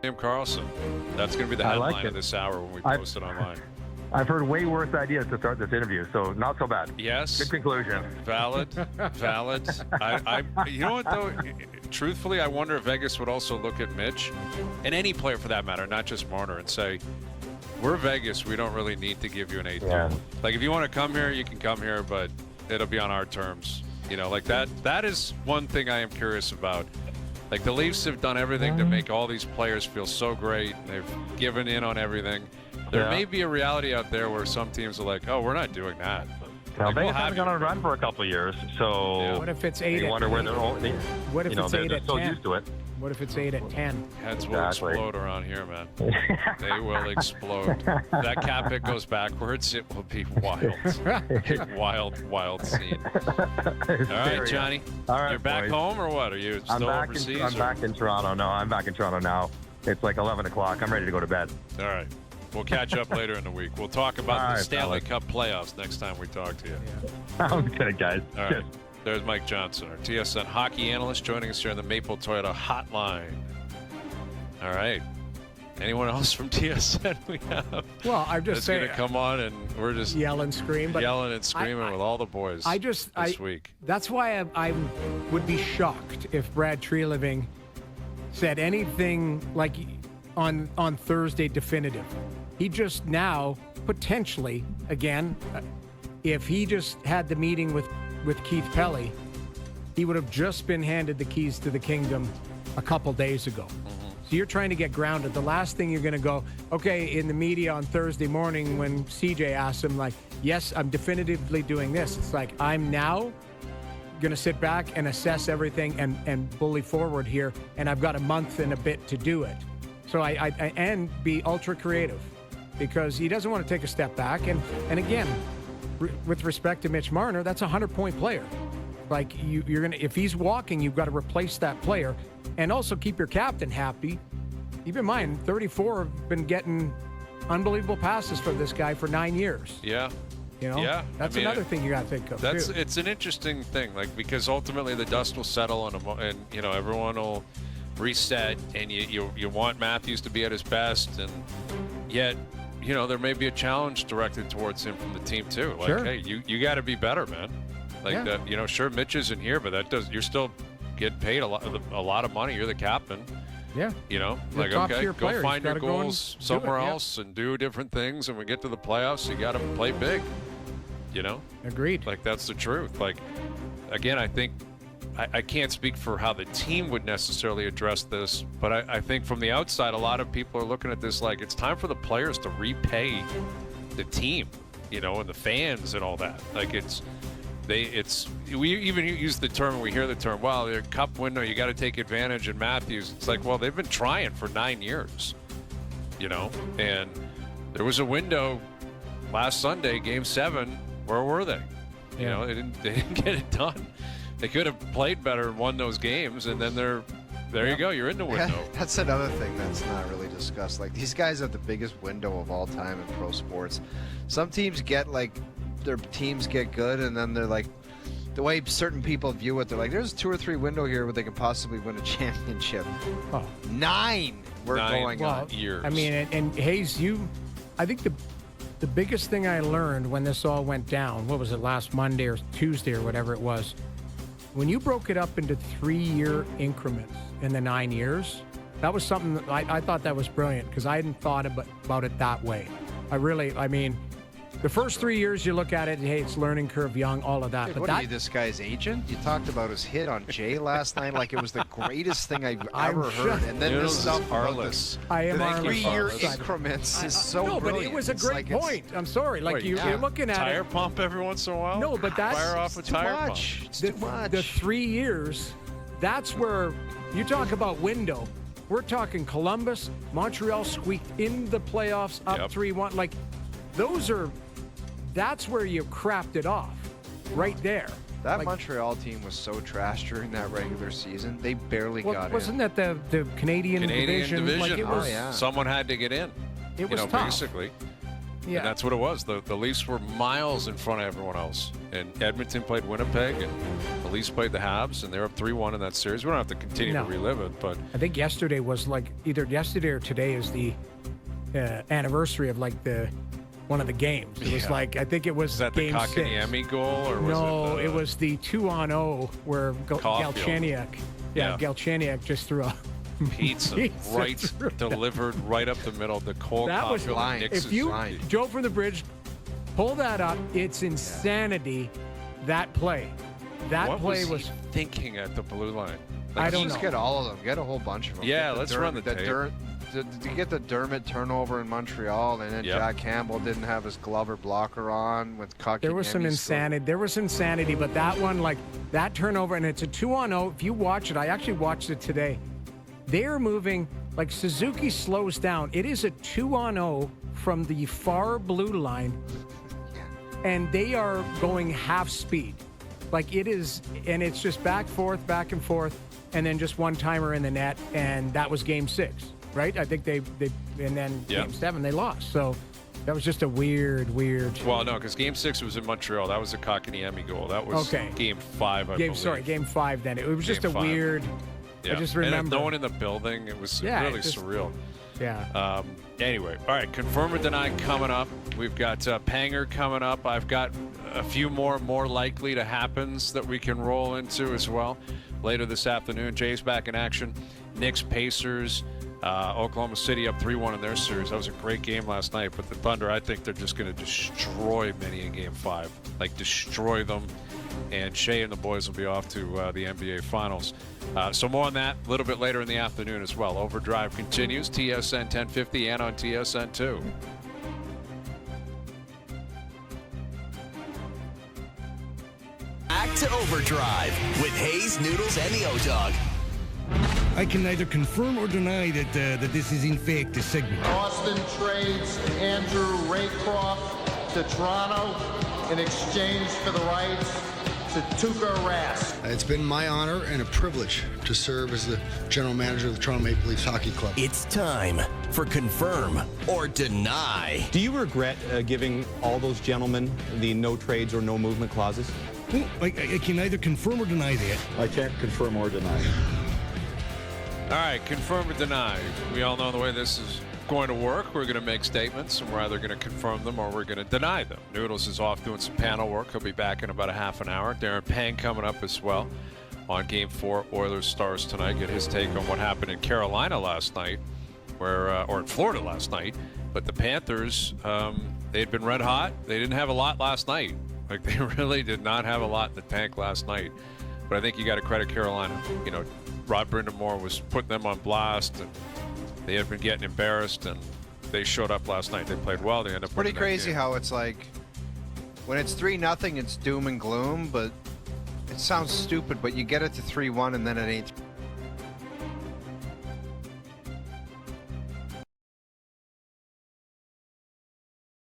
Sam Carlson. That's going to be the headline of this hour when we post it online. I've heard way worse ideas to start this interview, so not so bad. Yes. Good conclusion. Valid. You know what, though? Truthfully, I wonder if Vegas would also look at Mitch, and any player for that matter, not just Marner, and say, we're Vegas, we don't really need to give you an 8th year. Like, if you want to come here, you can come here, but it'll be on our terms. You know, like that is one thing I am curious about. Like, the Leafs have done everything to make all these players feel so great. They've given in on everything. There may be a reality out there where some teams are like, oh, we're not doing that. Well, Vegas hasn't gone on a run for a couple of years, so what if it's 8? You wonder where they're what if it's 8 they're at so 10? used to it. What if it's 8 at 10? Heads will explode around here, man. They will explode. If that cap hit goes backwards, it will be wild. wild scene. All right, Johnny. All right, you're back home or what? Are you still overseas? I'm back in Toronto. No, I'm back in Toronto now. It's like 11 o'clock. I'm ready to go to bed. All right. We'll catch up later in the week. We'll talk about the Stanley Cup playoffs next time we talk to you. Sounds good, guys. All right. There's Mike Johnson, our TSN hockey analyst, joining us here on the Maple Toyota Hotline. All right. Anyone else from TSN we have? Well, I'm just saying. Going to come on and we're just yelling and screaming with all the boys this week. That's why I would be shocked if Brad Treliving said anything like on Thursday definitive. He just now, potentially, again, if he just had the meeting with Keith Pelly, he would have just been handed the keys to the kingdom a couple days ago. So you're trying to get grounded. The last thing you're going to go, okay, in the media on Thursday morning when CJ asks him, like, yes, I'm definitively doing this. It's like, I'm now going to sit back and assess everything and bully forward here, and I've got a month and a bit to do it. So and be ultra creative, because he doesn't want to take a step back. And again, with respect to Mitch Marner, that's a 100-point player. Like, you're gonna, if he's walking, you've got to replace that player, and also keep your captain happy. Keep in mind, 34 have been getting unbelievable passes from this guy for 9 years. Yeah. You know, that's another thing you got to think of. It's an interesting thing, like, because ultimately the dust will settle and everyone will reset, and you want Matthews to be at his best, and yet, there may be a challenge directed towards him from the team too. Like, hey, you got to be better, man. Like that, sure, Mitch isn't here, but you're still getting paid a lot of money. You're the captain. Yeah. Like, okay, go find your goals somewhere else and do different things. And we get to the playoffs, you got to play big. Agreed. Like, that's the truth. Like, again, I think I can't speak for how the team would necessarily address this, but I think from the outside, a lot of people are looking at this like it's time for the players to repay the team, and the fans and all that. Like, we even use the term, we hear the term, well, their cup window, you got to take advantage of Matthews. It's like, well, they've been trying for 9 years, and there was a window last Sunday, Game 7. Where were they? They didn't get it done. They could have played better and won those games, and then there you go. You're in the window. That's another thing that's not really discussed. Like, these guys have the biggest window of all time in pro sports. Some teams get, like, their teams get good, and then they're like, the way certain people view it, they're like, there's a 2 or 3 window here where they could possibly win a championship. 9 we're going on. Years. I mean, and Hayes, I think the biggest thing I learned when this all went down, what was it, last Monday or Tuesday or whatever it was, when you broke it up into 3-year increments in the 9 years, that was something that I thought that was brilliant, because I hadn't thought about it that way. I mean, the first 3 years you look at it, hey, it's learning curve, young, all of that. Hey, but what are you, this guy's agent? You talked about his hit on Jay last night like it was the greatest thing I've ever heard. And then this stuff about this. I am 3-year increments is so brilliant. No, but it was a great point. I'm sorry. Like, you're looking at tire pump every once in a while? No, but that's fire off a tire pump. It's too much. The 3 years, that's where you talk about window. We're talking Columbus, Montreal squeaked in the playoffs up 3-1. Like, that's where you crapped it off, right there. That Montreal team was so trash during that regular season. They barely got in. Wasn't that the Canadian division? Like, it was, someone had to get in. It was tough. Basically. Yeah. And that's what it was. The Leafs were miles in front of everyone else. And Edmonton played Winnipeg, and the Leafs played the Habs, and they're up 3-1 in that series. We don't have to continue to relive it, but I think yesterday was like either yesterday or today is the anniversary of like one of the games. It was like, I think it was that the game 6. Kotkaniemi goal, or was No, it? it was the 2-on-0 where Caulfield. Galchenyuk. Yeah, Galchenyuk just threw a pizza delivered right up the middle. The Cole That was Caulfield line. Nix's If you, line. Joe from the Bridge, pull that up. It's insanity, that play. That what play was he thinking at the blue line? I don't Just know. get all of them. Get a whole bunch of them. Yeah, Get let's run the tape. To get the Dermott turnover in Montreal, and then Jack Campbell didn't have his glove or blocker on with Kotkaniemi. There was some insanity. There was insanity, but that one, like that turnover, and it's a 2-on-0. If you watch it, I actually watched it today. They're moving, like Suzuki slows down. It is a 2-on-0 from the far blue line, and they are going half speed. Like it is, and it's just back and forth, and then just one timer in the net, and that was game 6, right? I think they and then game 7 they lost. So that was just a weird. Well, no, because game 6 was in Montreal. That was a Kotkaniemi goal. That was game 5, I believe. Game 5 then. It was just Game a 5. weird. Yeah. I just And remember. no one in the building. It was really surreal. Yeah. Anyway, all right, confirm or deny coming up. We've got Panger coming up. I've got a few more likely to happens that we can roll into as well later this afternoon. Jay's back in action. Knicks, Pacers, Oklahoma City up 3-1 in their series. That was a great game last night, but the Thunder, I think they're just going to destroy many in game 5. Like, destroy them. And Shea and the boys will be off to the NBA Finals. So more on that a little bit later in the afternoon as well. Overdrive continues, TSN 1050 and on TSN 2. Back to Overdrive with Hayes, Noodles, and the O-Dog. I can neither confirm or deny that this is in fact a segment. Austin trades Andrew Raycroft to Toronto in exchange for the rights to Tuukka Rask. It's been my honor and a privilege to serve as the general manager of the Toronto Maple Leafs Hockey Club. It's time for Confirm or Deny. Do you regret giving all those gentlemen the no trades or no movement clauses? Well, I can neither confirm or deny that. I can't confirm or deny. All right, confirm or deny. We all know the way this is going to work. We're going to make statements, and we're either going to confirm them or we're going to deny them. Noodles is off doing some panel work. He'll be back in about a half an hour. Darren Pang coming up as well on Game 4 Oilers Stars tonight. Get his take on what happened in Carolina last night, or in Florida last night. But the Panthers, they had been red hot. They didn't have a lot last night. Like, they really did not have a lot in the tank last night. But I think you got to credit Carolina. You know, Rod Brindamore was putting them on blast, and they had been getting embarrassed, and they showed up last night. They played well. They ended up Pretty winning that crazy game. how it's like when it's 3-0, it's doom and gloom, but it sounds stupid, but you get it to 3-1 and then it ain't